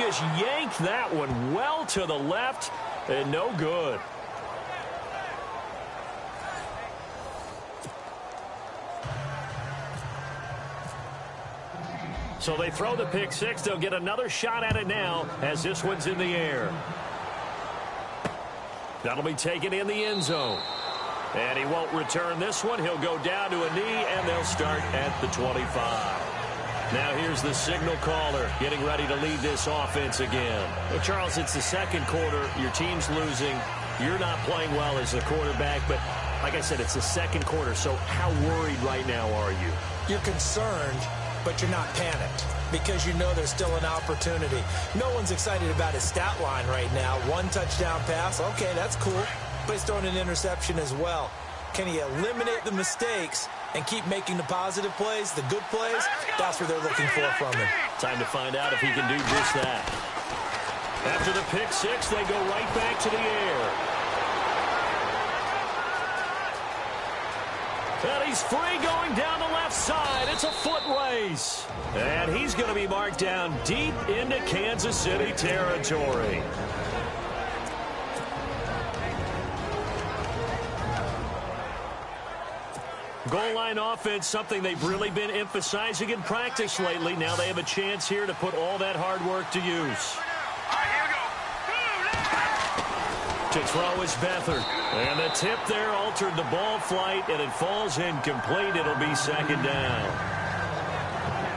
just yanked that one well to the left and no good. So they throw the pick six. They'll get another shot at it now as this one's in the air. That'll be taken in the end zone. And he won't return this one. He'll go down to a knee, and they'll start at the 25. Now here's the signal caller getting ready to lead this offense again. Well, Charles, it's the second quarter. Your team's losing. You're not playing well as the quarterback, but like I said, it's the second quarter. So how worried right now are you? You're concerned, but you're not panicked because you know there's still an opportunity. No one's excited about his stat line right now. One touchdown pass, okay, that's cool. But he's throwing an interception as well. Can he eliminate the mistakes and keep making the positive plays, the good plays? That's what they're looking for from him. Time to find out if he can do just that. After the pick six, they go right back to the air. And he's free going down the left side. It's a foot race. And he's going to be marked down deep into Kansas City territory. Goal line offense, something they've really been emphasizing in practice lately. Now they have a chance here to put all that hard work to use. To throw is Beathard. And the tip there altered the ball flight, and it falls incomplete. It'll be second down.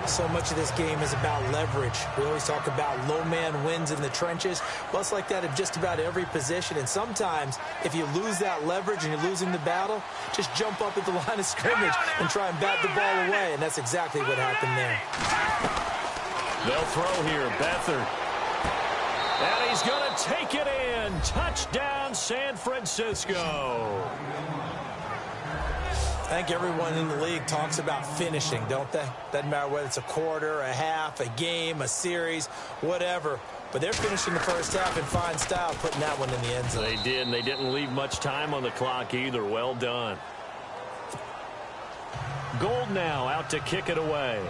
So much of this game is about leverage. We always talk about low man wins in the trenches. Well, it's like that in just about every position. And sometimes, if you lose that leverage and you're losing the battle, just jump up at the line of scrimmage and try and bat the ball away. And that's exactly what happened there. They'll throw here. Beathard. And he's going to take it in. Touchdown, San Francisco. I think everyone in the league talks about finishing, don't they? Doesn't matter whether it's a quarter, a half, a game, a series, whatever. But they're finishing the first half in fine style, putting that one in the end zone. They did, and they didn't leave much time on the clock either. Well done. Gold now out to kick it away.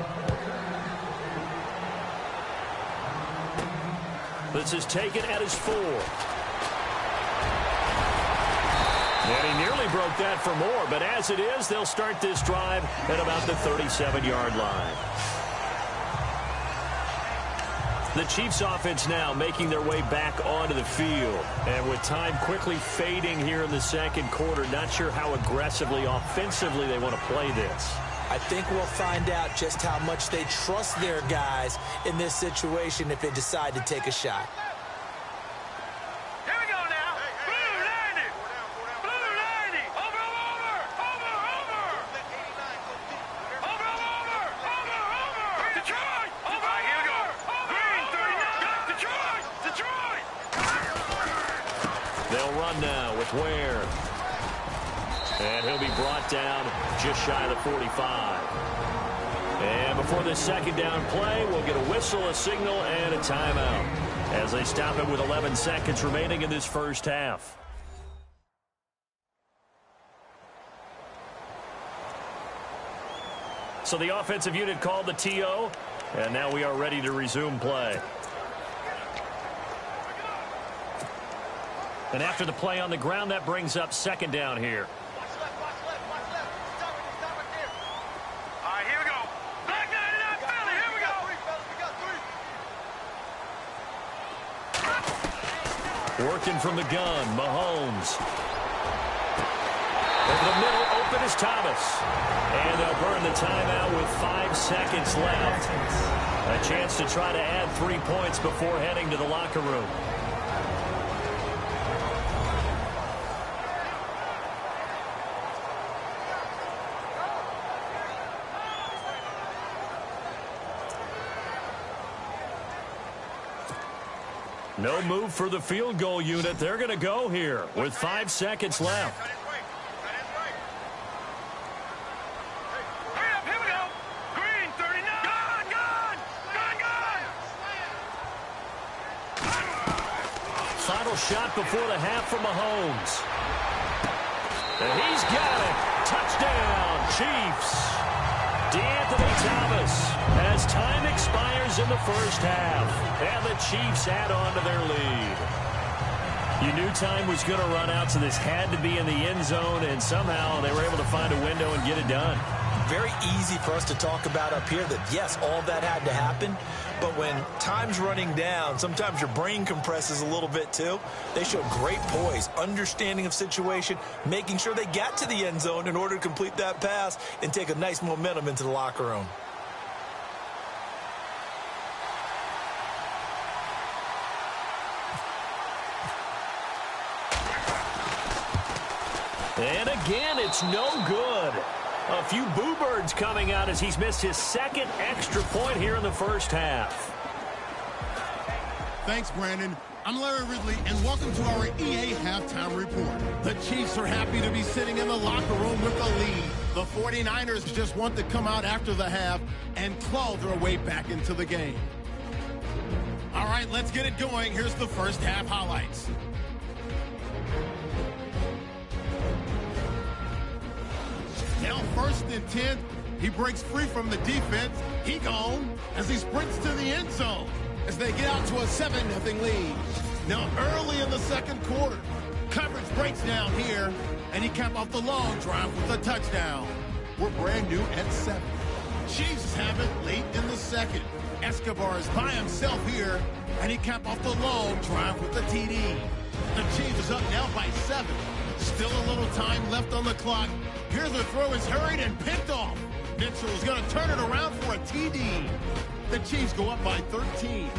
This is taken at his 4. And he nearly broke that for more, but as it is, they'll start this drive at about the 37-yard line. The Chiefs offense now making their way back onto the field. And with time quickly fading here in the second quarter, not sure how aggressively, offensively they want to play this. I think we'll find out just how much they trust their guys in this situation if they decide to take a shot. Here we go now. Blue 90. Blue 90. Over. Detroit. Over. Here we go. Green 39. Detroit. They'll run now with Ware. And he'll be brought down just shy of the 45. And before this second down play, we'll get a whistle, a signal, and a timeout as they stop it with 11 seconds remaining in this first half. So the offensive unit called the TO, and now we are ready to resume play. And after the play on the ground, that brings up second down here. Working from the gun, Mahomes. Over the middle, open is Thomas. And they'll burn the timeout with 5 seconds left. A chance to try to add 3 points before heading to the locker room. No move for the field goal unit. They're going to go here with 5 seconds left. Here we go. Green 39. Gone. Final shot before the half from Mahomes. And he's got it. Touchdown, Chiefs. DeAnthony Thomas as time expires in the first half. And the Chiefs add on to their lead. You knew time was going to run out, so this had to be in the end zone, and somehow they were able to find a window and get it done. Very easy for us to talk about up here that, yes, all that had to happen, but when time's running down, sometimes your brain compresses a little bit too. They showed great poise, understanding of situation, making sure they got to the end zone in order to complete that pass and take a nice momentum into the locker room. And again, it's no good. A few boo birds coming out as he's missed his second extra point here in the first half. Thanks, Brandon. I'm Larry Ridley, and welcome to our EA Halftime Report. The Chiefs are happy to be sitting in the locker room with the lead. The 49ers just want to come out after the half and claw their way back into the game. All right, let's get it going. Here's the first half highlights. Now 1st and 10, he breaks free from the defense. He gone as he sprints to the end zone as they get out to a 7-0 lead. Now early in the second quarter, coverage breaks down here, and he capped off the long drive with a touchdown. We're brand new at 7. Chiefs have it late in the second. Escobar is by himself here, and he capped off the long drive with the TD. The Chiefs is up now by 7. Still a little time left on the clock. Here the throw is hurried and picked off. Mitchell is going to turn it around for a TD. The Chiefs go up by 13.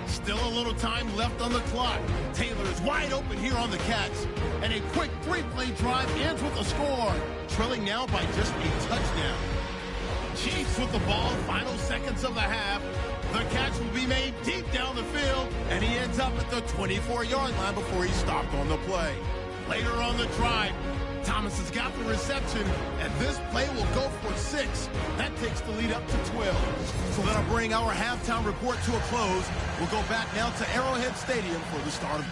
Still a little time left on the clock. Taylor is wide open here on the catch. And a quick 3-play drive ends with a score. Trailing now by just a touchdown. Chiefs with the ball, final seconds of the half. The catch will be made deep down the field, and he ends up at the 24-yard line before he stopped on the play. Later on the drive, Thomas has got the reception, and this play will go for 6. That takes the lead up to 12. So that'll bring our halftime report to a close. We'll go back now to Arrowhead Stadium for the start of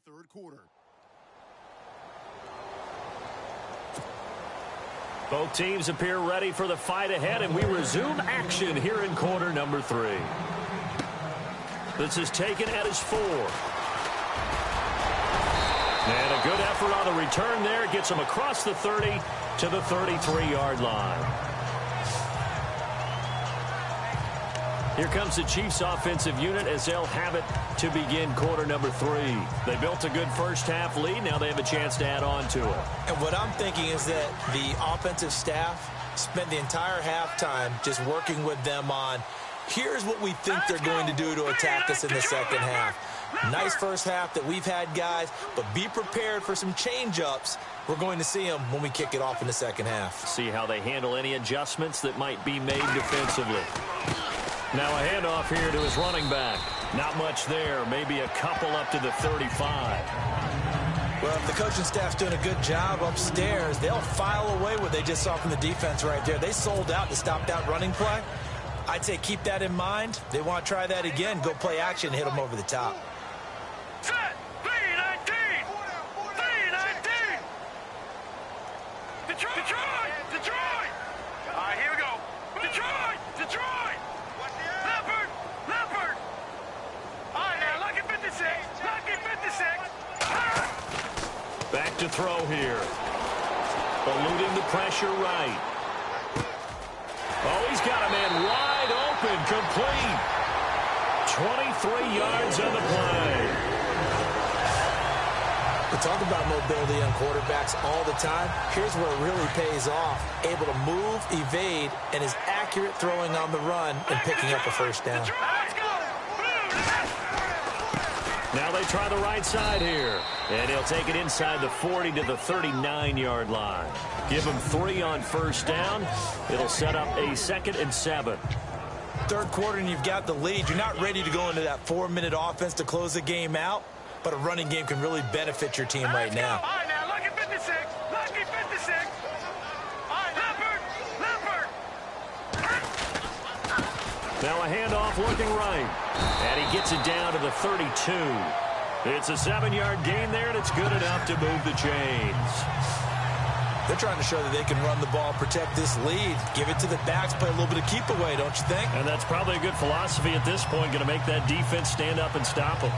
The third quarter. Both teams appear ready for the fight ahead, and we resume action here in quarter number 3. This is taken at his 4. And a good effort on the return there. Gets him across the 30 to the 33-yard line. Here comes the Chiefs offensive unit as they'll have it to begin quarter number 3. They built a good first-half lead. Now they have a chance to add on to it. And what I'm thinking is that the offensive staff spent the entire halftime just working with them on, here's what we think they're going to do to attack us in the second half. Nice first half that we've had, guys, but be prepared for some change-ups. We're going to see them when we kick it off in the second half. See how they handle any adjustments that might be made defensively. Now a handoff here to his running back. Not much there. Maybe a couple up to the 35. Well, if the coaching staff's doing a good job upstairs, they'll file away what they just saw from the defense right there. They sold out to stop that running play. I'd say keep that in mind. They want to try that again. Go play action, hit them over the top. Set. 3-19. 3-19. Detroit. Detroit. Detroit. All right, here we go. Detroit. Detroit. Leopard. Leopard. All right, now, lucky 56. Lucky 56. Back to throw here. Eluding the pressure right. Oh, he's got a man wide open, complete. 23 yards on the play. We talk about mobility on quarterbacks all the time. Here's where it really pays off. Able to move, evade, and is accurate throwing on the run and picking up a first down. Let's go. Now they try the right side here. And he'll take it inside the 40 to the 39-yard line. Give him 3 on first down. It'll set up a 2nd and 7. Third quarter and you've got the lead. You're not ready to go into that 4-minute offense to close the game out, but a running game can really benefit your team right now. All right, now, lucky 56. Lucky 56. All right, Leopard. Leopard. Now a handoff looking right. And he gets it down to the 32. It's a 7-yard gain there, and it's good enough to move the chains. They're trying to show that they can run the ball, protect this lead, give it to the backs, play a little bit of keep away, don't you think? And that's probably a good philosophy at this point, going to make that defense stand up and stop them.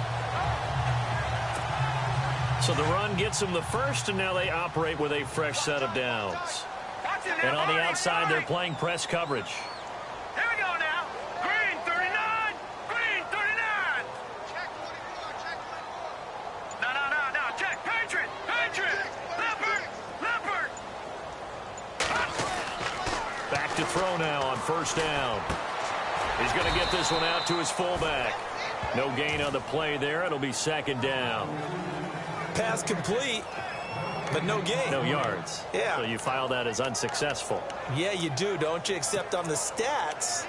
So the run gets them the first, and now they operate with a fresh set of downs. And on the outside, they're playing press coverage. Here we go now. Green 39. Green 39. No. Check. Patriot. Leopard. Back to throw now on first down. He's going to get this one out to his fullback. No gain on the play there. It'll be 2nd down. Pass complete, but no gain. No yards. Yeah. So you file that as unsuccessful. Yeah, you do, don't you? Except on the stats,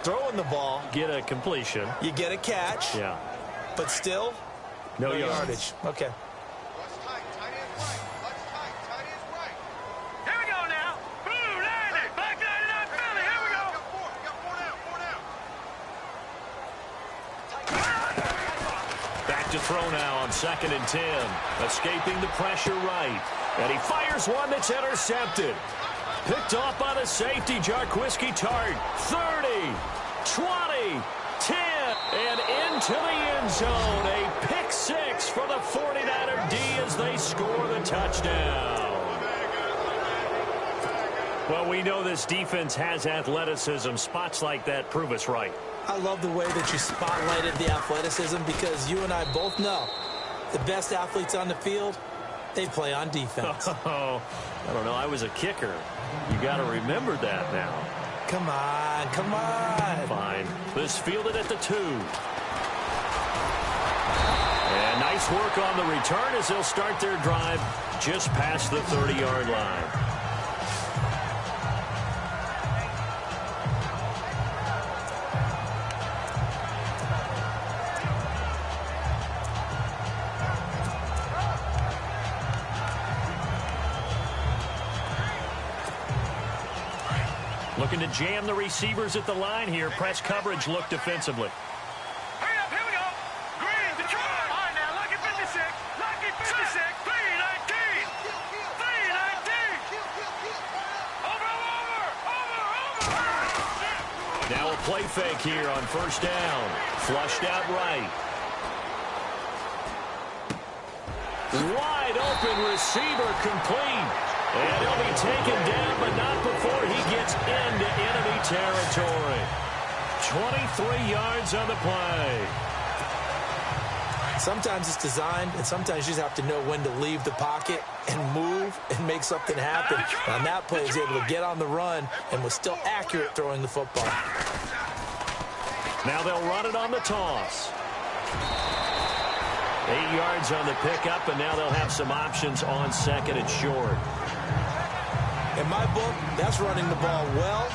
throwing the ball, Get a completion. you get a catch, Yeah. but still, No no yards. yardage. Okay. Here we go now. Blue 90. to throw now on 2nd and 10. Escaping the pressure right. And he fires one that's intercepted. Picked off by the safety, Jarquiski Tart. 30, 20, 10, and into the end zone. A pick 6 for the 49er D as they score the touchdown. Well, we know this defense has athleticism. Spots like that prove us right. I love the way that you spotlighted the athleticism because you and I both know the best athletes on the field, they play on defense. Oh, I don't know. I was a kicker. You got to remember that now. Come on, come on. Fine. This fielded at the 2. And nice work on the return as they'll start their drive just past the 30-yard line. Looking to jam the receivers at the line here. Press coverage look defensively. Hurry up, here we go. Green, Detroit. All right, now, lucky 56. Lucky 56. 319. 319. Over. Now a play fake here on 1st down. Flushed out right. Wide open receiver complete. And he'll be taken down, but not before he gets into enemy territory. 23 yards on the play. Sometimes it's designed, and sometimes you just have to know when to leave the pocket and move and make something happen. On that play, he was able to get on the run and was still accurate throwing the football. Now they'll run it on the toss. 8 yards on the pickup, and now they'll have some options on 2nd and short. In my book, that's running the ball well,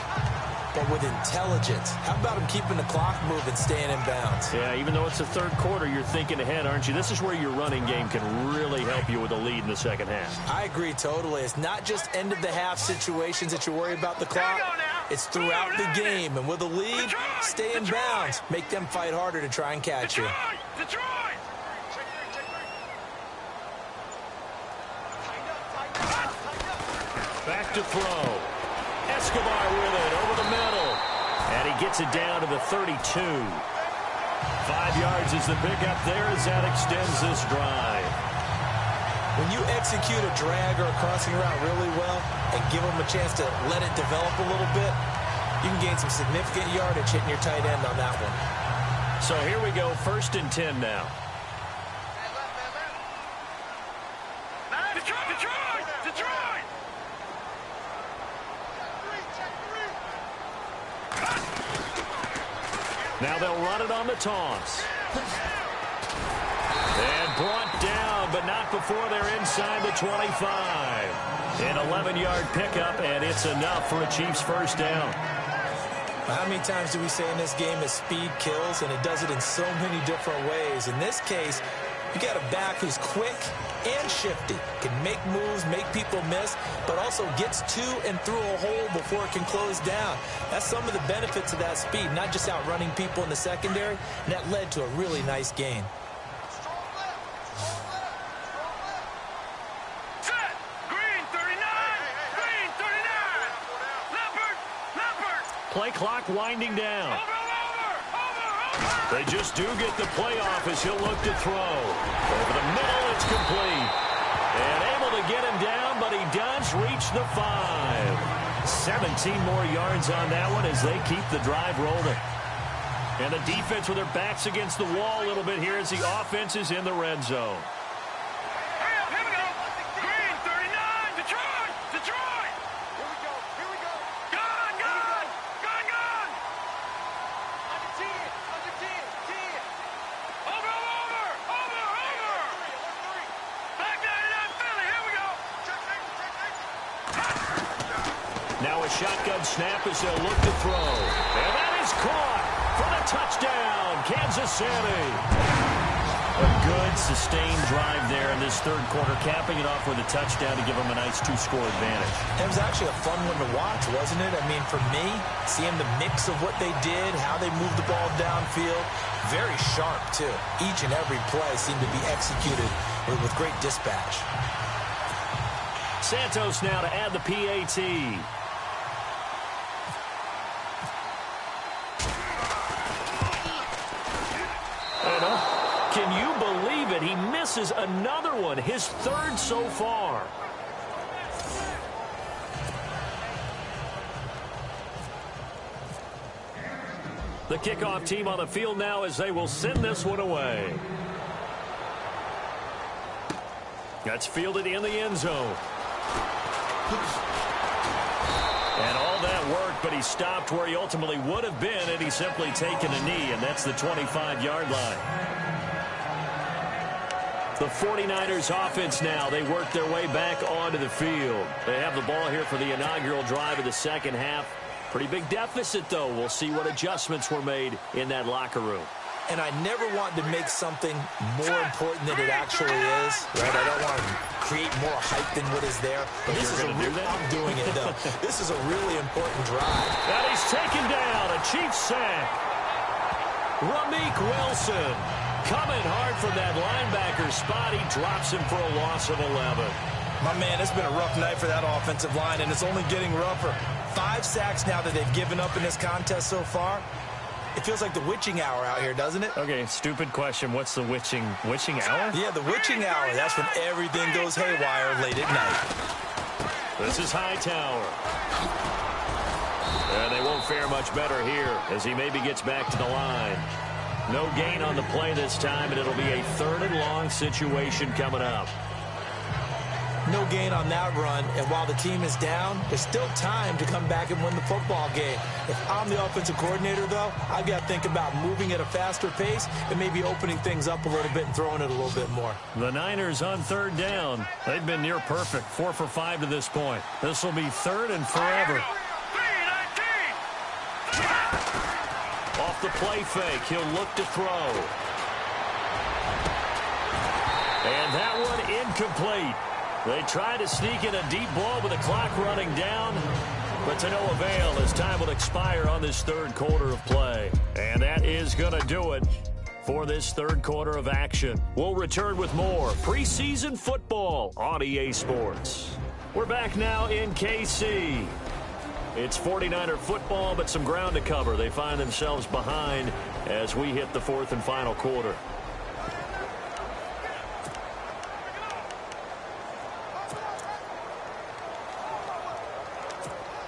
but with intelligence. How about him keeping the clock moving, staying in bounds? Yeah, even though it's the 3rd quarter, you're thinking ahead, aren't you? This is where your running game can really help you with a lead in the 2nd half. I agree totally. It's not just end-of-the-half situations that you worry about the clock. It's throughout the game. And with a lead, stay in bounds. Make them fight harder to try and catch you. Detroit! Back to throw. Escobar with it over the middle. And he gets it down to the 32. 5 yards is the pickup there as that extends this drive. When you execute a drag or a crossing route really well and give them a chance to let it develop a little bit, you can gain some significant yardage hitting your tight end on that one. So here we go, 1st and 10 now. Detroit! Now they'll run it on the toss. And brought down, but not before they're inside the 25. An 11-yard pickup, and it's enough for a Chiefs 1st down. How many times do we say in this game that speed kills, and it does it in so many different ways? In this case, you got a back who's quick and shifty, can make moves, make people miss, but also gets to and through a hole before it can close down. That's some of the benefits of that speed, not just outrunning people in the secondary, and that led to a really nice gain. Set! Green 39! Green 39! Leopard! Play clock winding down. Over! They just do get the playoff as he'll look to throw. Over the middle, it's complete. And able to get him down, but he does reach the 5. 17 more yards on that one as they keep the drive rolling. And the defense with their backs against the wall a little bit here as the offense is in the red zone. Hurry up, here we go! Green 39! Detroit! Here we go! Gone! Over! Back 99 Philly, here we go! Now a shotgun snap as they'll look to throw. And that is caught for the touchdown, Kansas City. A good, sustained drive there in this third quarter, capping it off with a touchdown to give them a nice 2-score advantage. It was actually a fun one to watch, wasn't it? I mean, for me, seeing the mix of what they did, how they moved the ball downfield, very sharp, too. Each and every play seemed to be executed with great dispatch. Santos now to add the PAT. Can you believe it? He misses another one, his third so far. The kickoff team on the field now as they will send this one away. That's fielded in the end zone. And all that worked, but he stopped where he ultimately would have been had he simply taken a knee, and that's the 25-yard line. The 49ers offense now, they work their way back onto the field. They have the ball here for the inaugural drive of the second half. Pretty big deficit, though. We'll see what adjustments were made in that locker room. And I never want to make something more important than it actually is, right? I don't want to create more hype than what is there. But this is I'm doing it, though. This is a really important drive. And he's taken down, a Chiefs sack. Ramik Wilson coming hard from that linebacker spot. He drops him for a loss of 11. My man, it's been a rough night for that offensive line, and it's only getting rougher. 5 sacks now that they've given up in this contest so far. It feels like the witching hour out here, doesn't it? Okay, stupid question. What's the witching hour? Yeah, the witching hour. That's when everything goes haywire late at night. This is Hightower. And they won't fare much better here as he maybe gets back to the line. No gain on the play this time, and it'll be a 3rd and long situation coming up. No gain on that run, and while the team is down, there's still time to come back and win the football game. If I'm the offensive coordinator, though, I've got to think about moving at a faster pace and maybe opening things up a little bit and throwing it a little bit more. The Niners on 3rd down. They've been near perfect, 4 for 5 to this point. This will be 3rd and forever. Off the play fake, he'll look to throw. And that one incomplete. They try to sneak in a deep ball with the clock running down, but to no avail as time will expire on this 3rd quarter of play. And that is going to do it for this 3rd quarter of action. We'll return with more preseason football on EA Sports. We're back now in KC. It's 49er football, but some ground to cover. They find themselves behind as we hit the 4th and final quarter.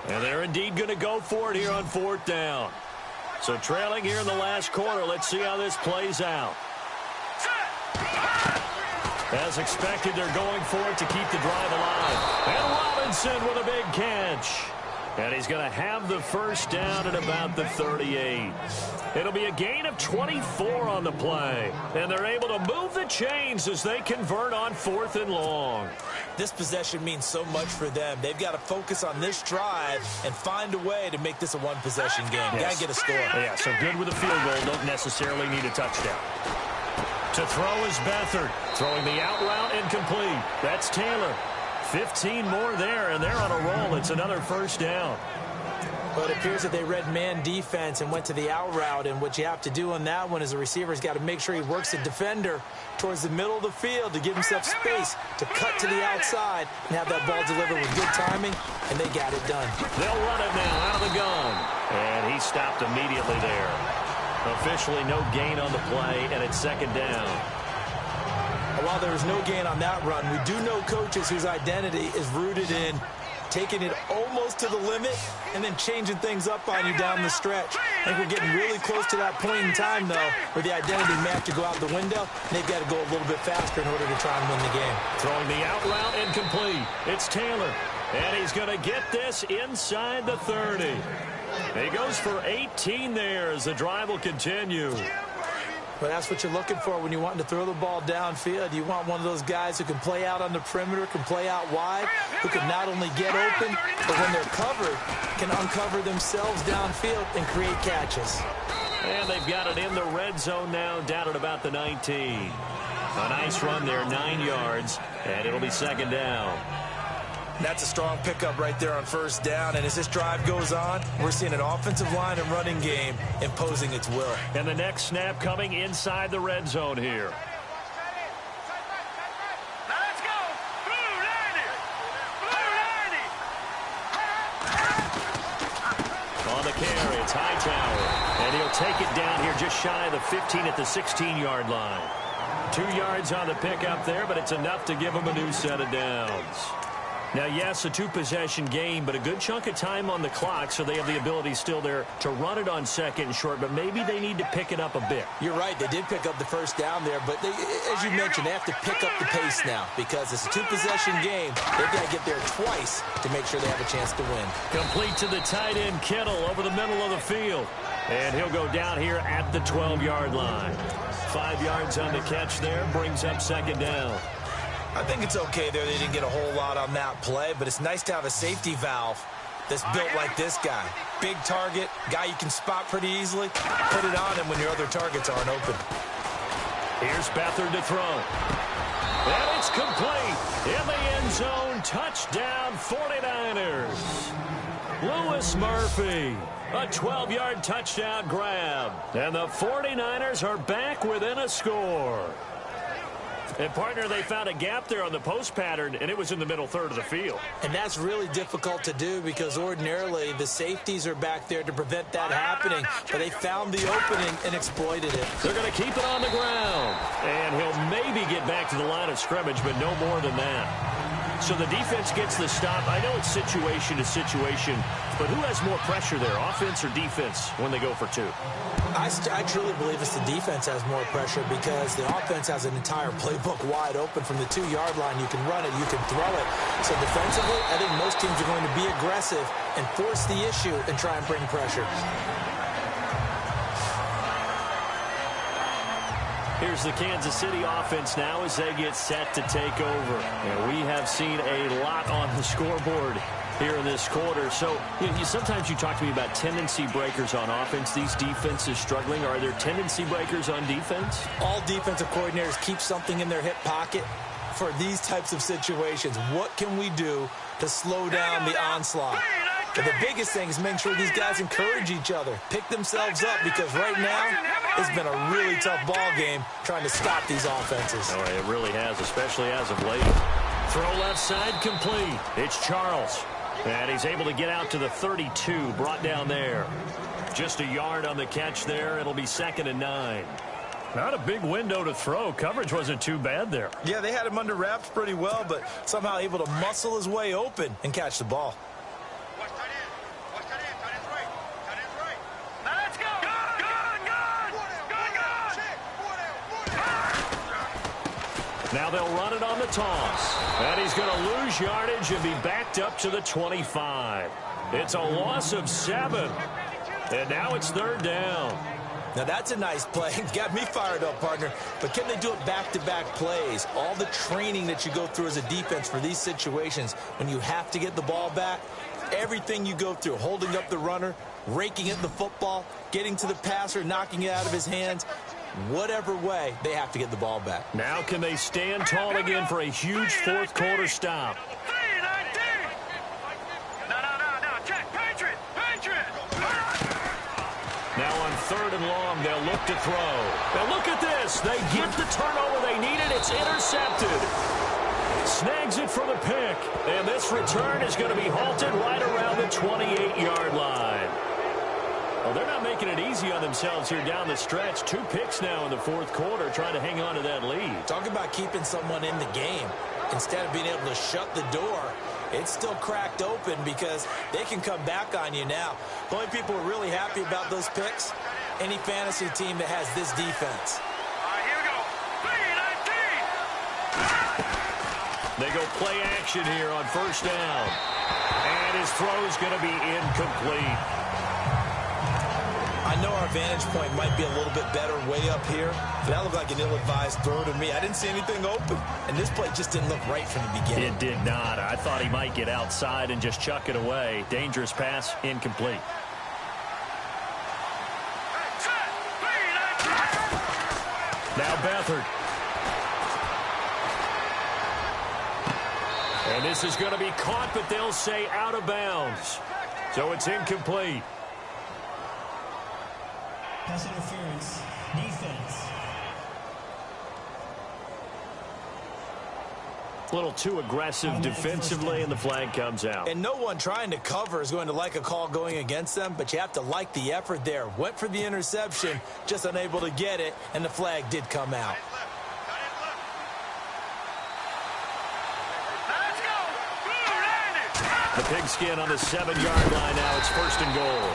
And they're indeed going to go for it here on 4th down. So trailing here in the last quarter. Let's see how this plays out. As expected, they're going for it to keep the drive alive. And Robinson with a big catch. And he's going to have the 1st down at about the 38. It'll be a gain of 24 on the play. And they're able to move the chains as they convert on 4th and long. This possession means so much for them. They've got to focus on this drive and find a way to make this a one-possession game. Yes. Got to get a score. Yeah, so good with a field goal. Don't necessarily need a touchdown. To throw is Beathard. Throwing the out route incomplete. That's Taylor. 15 more there, and they're on a roll. It's another 1st down. But it appears that they read man defense and went to the out route, and what you have to do on that one is the receiver's got to make sure he works the defender towards the middle of the field to give himself space to cut to the outside and have that ball delivered with good timing, and they got it done. They'll run it now out of the gun, and he stopped immediately there. Officially no gain on the play, and it's 2nd down. While there was no gain on that run, we do know coaches whose identity is rooted in taking it almost to the limit and then changing things up on you down the stretch. I think we're getting really close to that point in time, though, where the identity may have to go out the window, and they've got to go a little bit faster in order to try and win the game. Throwing the out route incomplete. It's Taylor, and he's going to get this inside the 30. He goes for 18 there as the drive will continue. But that's what you're looking for when you want to throw the ball downfield. You want one of those guys who can play out on the perimeter, can play out wide, who can not only get open, but when they're covered, can uncover themselves downfield and create catches. And they've got it in the red zone now, down at about the 19. A nice run there, 9 yards, and it'll be second down. That's a strong pickup right there on first down, and as this drive goes on, we're seeing an offensive line and running game imposing its will. And the next snap coming inside the red zone here. Now let's go. Blue 90. Blue 90. On the carry, it's Hightower, and he'll take it down here just shy of the 15 at the 16-yard line. 2 yards on the pickup there, but it's enough to give him a new set of downs. Now, yes, a 2-possession game, but a good chunk of time on the clock, so they have the ability still there to run it on second and short, but maybe they need to pick it up a bit. You're right. They did pick up the first down there, but as you mentioned, they have to pick up the pace now because it's a 2-possession game. They've got to get there twice to make sure they have a chance to win. Complete to the tight end, Kittle, over the middle of the field. And he'll go down here at the 12-yard line. 5 yards on the catch there, brings up second down. I think it's okay there. They didn't get a whole lot on that play, but it's nice to have a safety valve that's built like this guy. Big target, guy you can spot pretty easily. Put it on him when your other targets aren't open. Here's Beathard to throw. And it's complete. In the end zone, touchdown 49ers. Lewis Murphy, a 12-yard touchdown grab. And the 49ers are back within a score. And, partner, they found a gap there on the post pattern, and it was in the middle third of the field. And that's really difficult to do because ordinarily the safeties are back there to prevent that happening. But they found the opening and exploited it. They're going to keep it on the ground. And he'll maybe get back to the line of scrimmage, but no more than that. So the defense gets the stop. I know it's situation to situation, but who has more pressure there, offense or defense, when they go for two? I truly believe it's the defense has more pressure because the offense has an entire playbook wide open from the 2-yard line. You can run it, you can throw it. So defensively, I think most teams are going to be aggressive and force the issue and try and bring pressure. Here's the Kansas City offense now as they get set to take over. And we have seen a lot on the scoreboard here in this quarter. So sometimes you talk to me about tendency breakers on offense. These defenses struggling. Are there tendency breakers on defense? All defensive coordinators keep something in their hip pocket for these types of situations. What can we do to slow down the onslaught? But the biggest thing is making sure these guys encourage each other, pick themselves up, because right now it's been a really tough ball game trying to stop these offenses. Oh, it really has, especially as of late. Throw left side complete. It's Charles. And he's able to get out to the 32, brought down there. Just a yard on the catch there. It'll be 2nd and 9. Not a big window to throw. Coverage wasn't too bad there. Yeah, they had him under wraps pretty well, but somehow able to muscle his way open and catch the ball. Now they'll run it on the toss. And he's going to lose yardage and be backed up to the 25. It's a loss of 7. And now it's 3rd down. Now that's a nice play. Got me fired up, partner. But can they do it back-to-back plays? All the training that you go through as a defense for these situations, when you have to get the ball back, everything you go through, holding up the runner, raking at the football, getting to the passer, knocking it out of his hands, whatever way, they have to get the ball back. Now can they stand tall again for a huge fourth quarter stop? Now on 3rd and long, they'll look to throw. Now look at this. They get the turnover they needed. It's intercepted. Snags it for the pick. And this return is going to be halted right around the 28-yard line. Well, they're not making it easy on themselves here down the stretch. 2 picks now in the fourth quarter, trying to hang on to that lead. Talk about keeping someone in the game. Instead of being able to shut the door, it's still cracked open because they can come back on you now. The only people who are really happy about those picks, any fantasy team that has this defense. Here we go. 3-19. They go play action here on 1st down. And his throw's going to be incomplete. I know our vantage point might be a little bit better way up here, but that looked like an ill-advised throw to me. I didn't see anything open, and this play just didn't look right from the beginning. It did not. I thought he might get outside and just chuck it away. Dangerous pass, incomplete. Now Beathard. And this is going to be caught, but they'll say out of bounds. So it's incomplete. Pass interference. Defense. A little too aggressive defensively, and the flag comes out. And no one trying to cover is going to like a call going against them, but you have to like the effort there. Went for the interception, just unable to get it, and the flag did come out. The pigskin on the 7-yard line now. It's 1st and goal.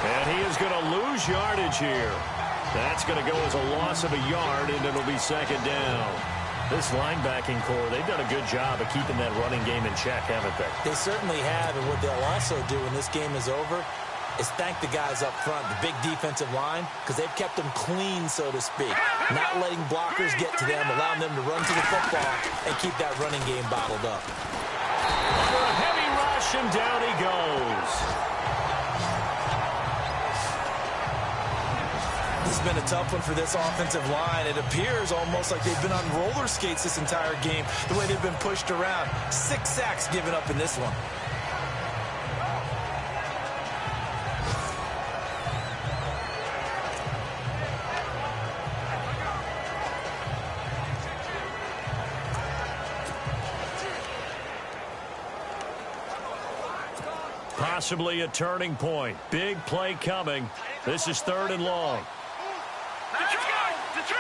And he is going to lose yardage here. That's going to go as a loss of a yard, and it'll be 2nd down. This linebacking core, they've done a good job of keeping that running game in check, haven't they? They certainly have, and what they'll also do when this game is over is thank the guys up front, the big defensive line, because they've kept them clean, so to speak. Not letting blockers get to them, allowing them to run to the football and keep that running game bottled up. For a heavy rush, and down he goes. This has been a tough one for this offensive line. It appears almost like they've been on roller skates this entire game, the way they've been pushed around. 6 sacks given up in this one. Possibly a turning point. Big play coming. This is 3rd and long. Let's go! The 319!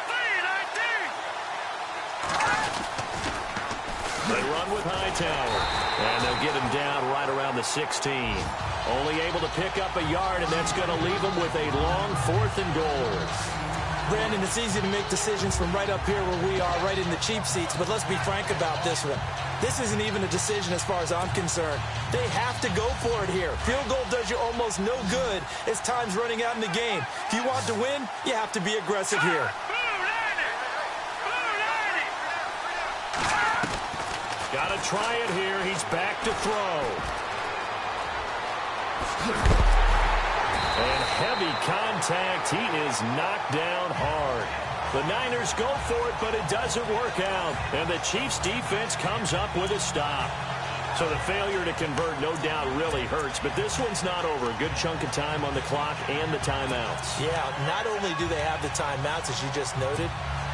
319! They run with Hightower, and they'll get him down right around the 16. Only able to pick up a yard, and that's going to leave him with a long 4th and goal. Brandon, it's easy to make decisions from right up here where we are, right in the cheap seats, but let's be frank about this one. This isn't even a decision as far as I'm concerned. They have to go for it here. Field goal does you almost no good as time's running out in the game. If you want to win, you have to be aggressive here. Got to try it here. He's back to throw. And heavy contact. He is knocked down hard. The Niners go for it, but it doesn't work out. And the Chiefs' defense comes up with a stop. So the failure to convert, no doubt, really hurts. But this one's not over. A good chunk of time on the clock and the timeouts. Yeah, not only do they have the timeouts, as you just noted,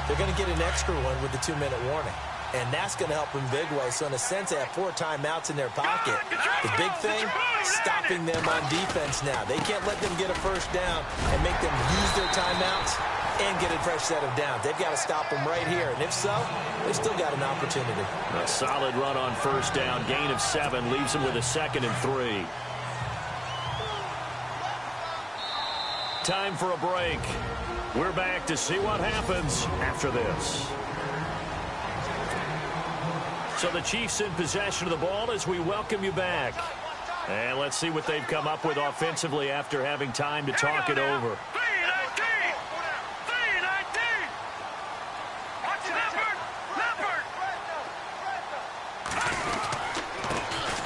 they're going to get an extra one with the 2-minute warning. And that's going to help in big way. So in a sense, they have 4 timeouts in their pocket. The big thing, stopping them on defense now. They can't let them get a first down and make them use their timeouts and get a fresh set of downs. They've got to stop them right here. And if so, they've still got an opportunity. A solid run on first down. Gain of 7 leaves them with a 2nd and 3. Time for a break. We're back to see what happens after this. So the Chiefs in possession of the ball as we welcome you back. And let's see what they've come up with offensively after having time to talk it over. 319! 319! Watch Leopard! Leopard!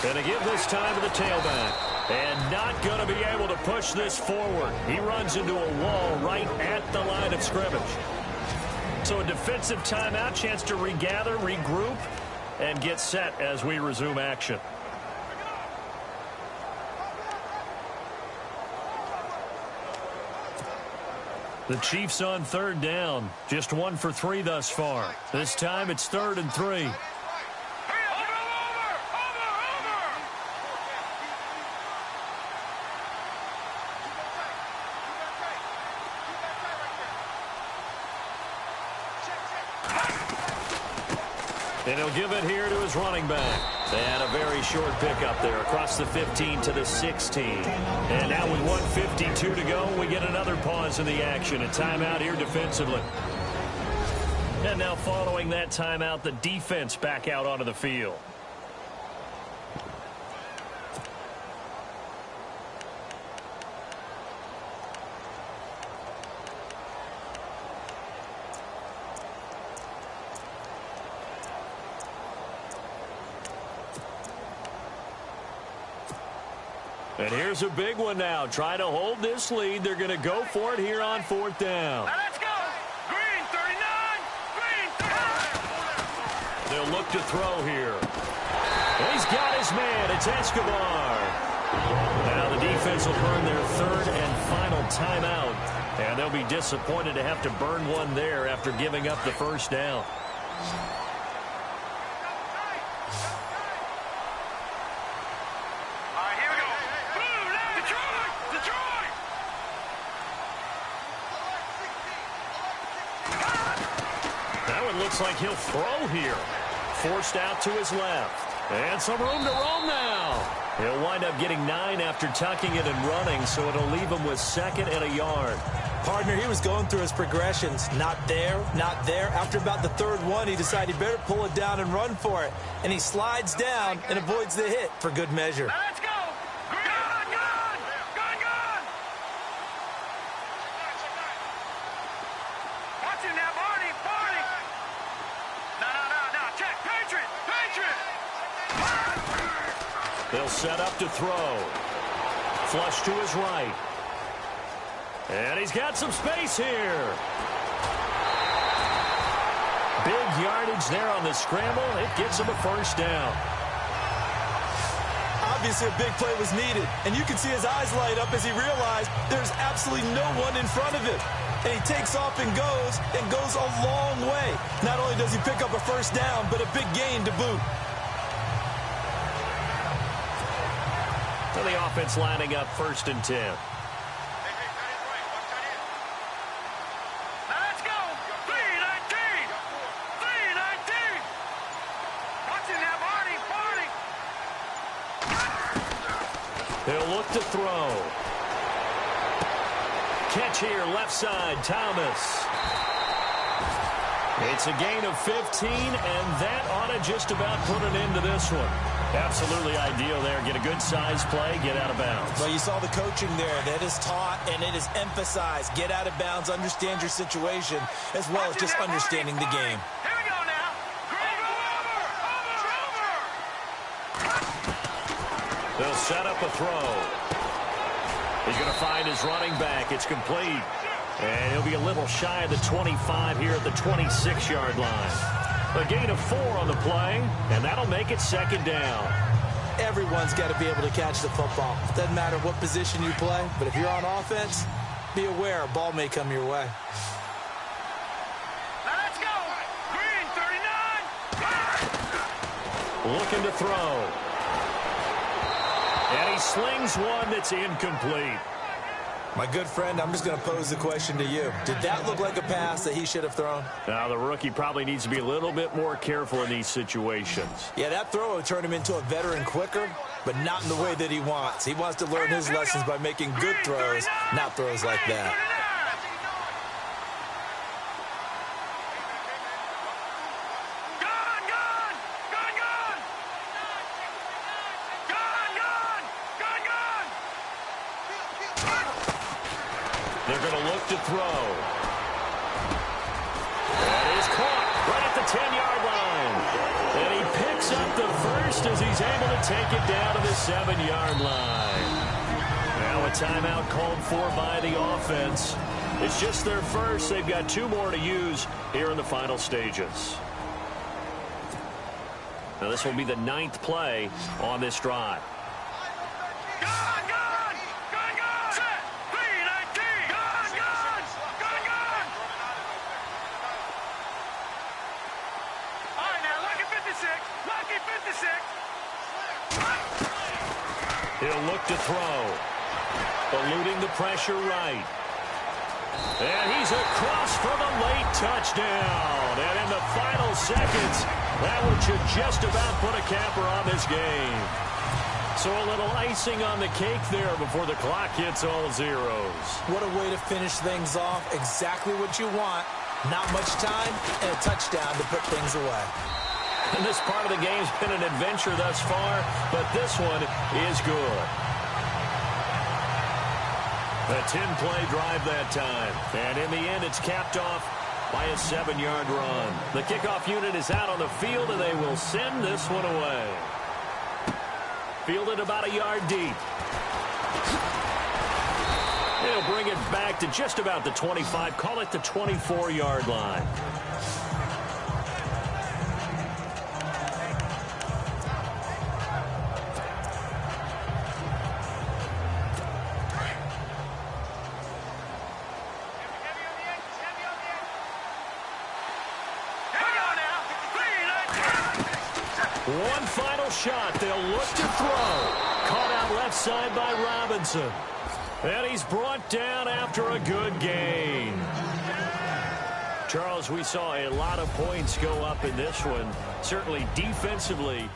Going to give this time to the tailback. And not going to be able to push this forward. He runs into a wall right at the line of scrimmage. So a defensive timeout, chance to regather, regroup, and get set as we resume action. The Chiefs on 3rd down. Just 1 for 3 thus far. This time it's 3rd and 3. And he'll give it here to his running back. They had a very short pickup there across the 15 to the 16. And now with 1:52 to go, we get another pause in the action. A timeout here defensively. And now following that timeout, the defense back out onto the field. And here's a big one now. Trying to hold this lead. They're going to go for it here on 4th down. Now let's go! Green 39! Green 39! they'll look to throw here. He's got his man. It's Escobar. Now the defense will burn their third and final timeout. And they'll be disappointed to have to burn one there after giving up the first down. Looks like he'll throw here. Forced out to his left. And some room to roam now. He'll wind up getting 9 after tucking it and running, so it'll leave him with 2nd and a yard. Partner, he was going through his progressions. Not there, not there. After about the 3rd one, he decided he better pull it down and run for it. And he slides down and avoids the hit for good measure. Let's go! Gun! Gun! Gun! Gun! Watch him now, Barney! Barney! No. Check! Patriot! Patriot! They'll set up to throw. Flush to his right. And he's got some space here. Big yardage there on the scramble. It gets him a first down. Obviously, a big play was needed, and you can see his eyes light up as he realized there's absolutely no one in front of him. And he takes off and goes a long way. Not only does he pick up a first down, but a big gain to boot. So the offense lining up 1st and 10. Let's go! 3-19! 3-19! Watch him now, Barney! Barney! He'll look to throw. Catch here, left side, Thomas. It's a gain of 15, and that ought to just about put an end to this one. Absolutely ideal there. Get a good size play, get out of bounds. Well, you saw the coaching there. That is taught and it is emphasized. Get out of bounds, understand your situation, as well as just understanding the game. Here we go now. Over. They'll set up a throw. He's going to find his running back. It's complete. And he'll be a little shy of the 25 here at the 26-yard line. A gain of 4 on the play, and that'll make it 2nd down. Everyone's got to be able to catch the football. Doesn't matter what position you play, but if you're on offense, be aware a ball may come your way. Let's go. Green, 39. Looking to throw. And he slings one that's incomplete. My good friend, I'm just going to pose the question to you. Did that look like a pass that he should have thrown? Now, the rookie probably needs to be a little bit more careful in these situations. Yeah, that throw would turn him into a veteran quicker, but not in the way that he wants. He wants to learn his lessons by making good throws, not throws like that. They're going to look to throw. That is caught right at the 10-yard line. And he picks up the first as he's able to take it down to the 7-yard line. Now a timeout called for by the offense. It's just their first. They've got 2 more to use here in the final stages. Now this will be the 9th play on this drive. He'll look to throw. Eluding the pressure right. And he's across for the late touchdown. And in the final seconds, that one should just about put a capper on this game. So a little icing on the cake there before the clock hits all zeros. What a way to finish things off. Exactly what you want. Not much time and a touchdown to put things away. And this part of the game's been an adventure thus far, but this one is good. A 10-play drive that time. And in the end, it's capped off by a 7-yard run. The kickoff unit is out on the field, and they will send this one away. Fielded about a yard deep. They'll bring it back to just about the 25. Call it the 24-yard line. One final shot. They'll look to throw. Caught out left side by Robinson. And he's brought down after a good gain. Charles, we saw a lot of points go up in this one. Certainly defensively.